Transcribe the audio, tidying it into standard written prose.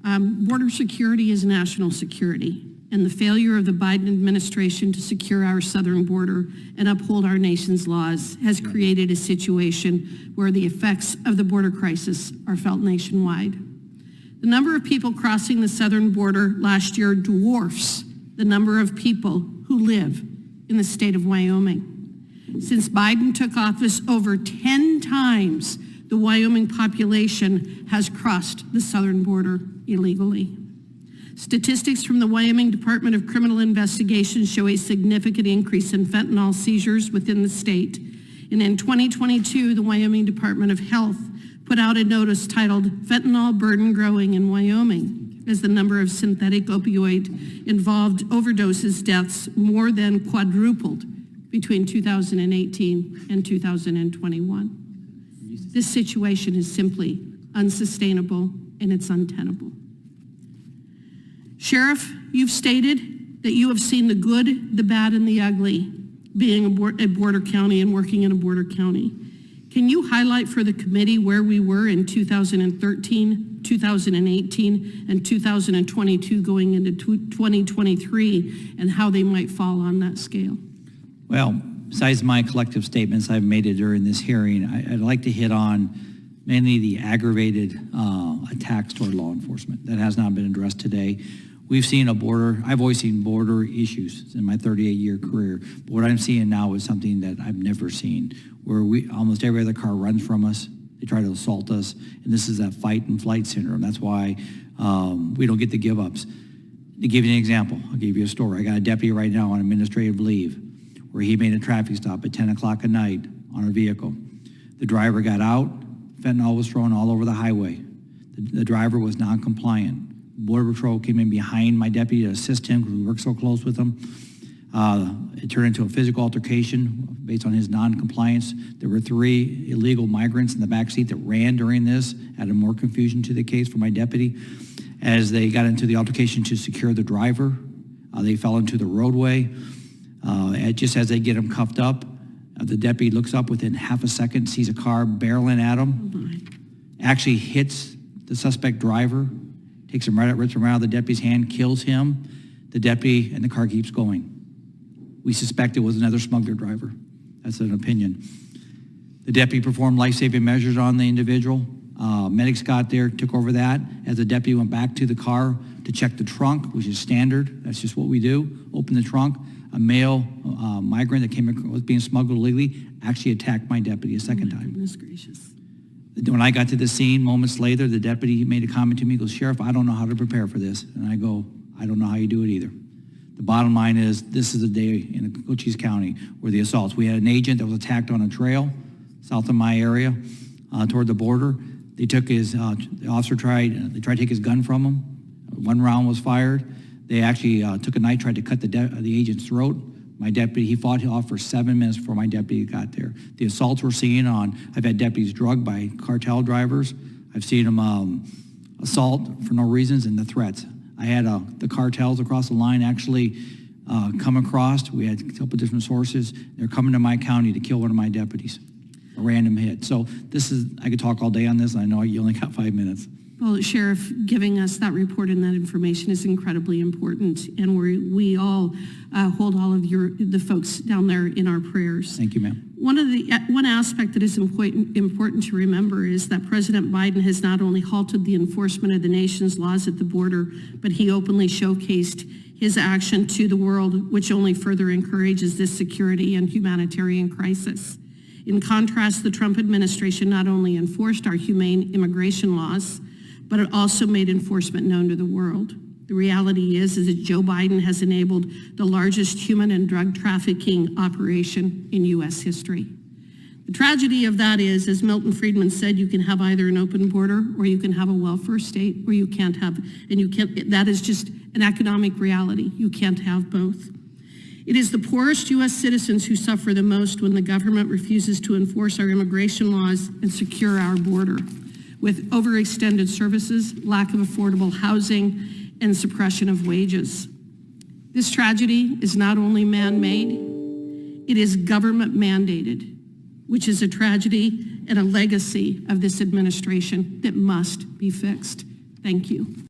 Border security is national security, and the failure of the Biden administration to secure our southern border and uphold our nation's laws has created a situation where the effects of the border crisis are felt nationwide. The number of people crossing the southern border last year dwarfs the number of people who live in the state of Wyoming. Since Biden took office, over 10 times the Wyoming population has crossed the southern border illegally. Statistics from the Wyoming Department of Criminal Investigation show a significant increase in fentanyl seizures within the state. And in 2022, the Wyoming Department of Health put out a notice titled "Fentanyl Burden Growing in Wyoming," as the number of synthetic opioid-involved overdoses deaths more than quadrupled between 2018 and 2021. This situation is simply unsustainable and it's untenable. Sheriff, you've stated that you have seen the good, the bad, and the ugly being a border county and working in a border county. Can you highlight for the committee where we were in 2013, 2018, and 2022 going into 2023 and how they might fall on that scale? Well, besides my collective statements I've made it during this hearing, I'd like to hit on mainly the aggravated attacks toward law enforcement. That has not been addressed today. We've seen I've always seen border issues in my 38-year career, but what I'm seeing now is something that I've never seen, where almost every other car runs from us, they try to assault us, and this is that fight and flight syndrome. That's why we don't get the give-ups. To give you an example, I'll give you a story. I got a deputy right now on administrative leave, where he made a traffic stop at 10 o'clock at night on a vehicle. The driver got out, fentanyl was thrown all over the highway. The driver was non-compliant. Border Patrol came in behind my deputy to assist him because we work so close with him. It turned into a physical altercation based on his non-compliance. There were 3 illegal migrants in the backseat that ran during this, added more confusion to the case for my deputy. As they got into the altercation to secure the driver, they fell into the roadway. Just as they get him cuffed up, the deputy looks up within half a second, sees a car barreling at him, actually hits the suspect driver, takes him rips him out of the deputy's hand, kills him. The deputy and the car keeps going. We suspect it was another smuggler driver. That's an opinion. The deputy performed life-saving measures on the individual. Medics got there, took over that. As the deputy went back to the car to check the trunk, which is standard, that's just what we do, open the trunk, a male migrant that was being smuggled illegally actually attacked my deputy a second time. Goodness gracious. When I got to the scene, moments later, the deputy made a comment to me, he goes, "Sheriff, I don't know how to prepare for this." And I go, "I don't know how you do it either." The bottom line is, this is a day in Cochise County where the assaults. We had an agent that was attacked on a trail south of my area toward the border. They took the officer tried to take his gun from him. 1 round was fired. They actually took a knife, tried to cut the agent's throat. My deputy, he fought off for 7 minutes before my deputy got there. The assaults we're seeing I've had deputies drugged by cartel drivers. I've seen them assault for no reasons, and the threats. I had the cartels across the line actually come across. We had a couple different sources. They're coming to my county to kill one of my deputies. A random hit. So I could talk all day on this, and I know you only got 5 minutes. Well, Sheriff, giving us that report and that information is incredibly important, and we all hold all of the folks down there in our prayers. Thank you, ma'am. One aspect that is important to remember is that President Biden has not only halted the enforcement of the nation's laws at the border, but he openly showcased his action to the world, which only further encourages this security and humanitarian crisis. In contrast, the Trump administration not only enforced our humane immigration laws, but it also made enforcement known to the world. The reality is that Joe Biden has enabled the largest human and drug trafficking operation in U.S. history. The tragedy of that is, as Milton Friedman said, you can have either an open border or you can have a welfare state, or you can't have, that is just an economic reality. You can't have both. It is the poorest U.S. citizens who suffer the most when the government refuses to enforce our immigration laws and secure our border, with overextended services, lack of affordable housing, and suppression of wages. This tragedy is not only man-made, it is government-mandated, which is a tragedy and a legacy of this administration that must be fixed. Thank you.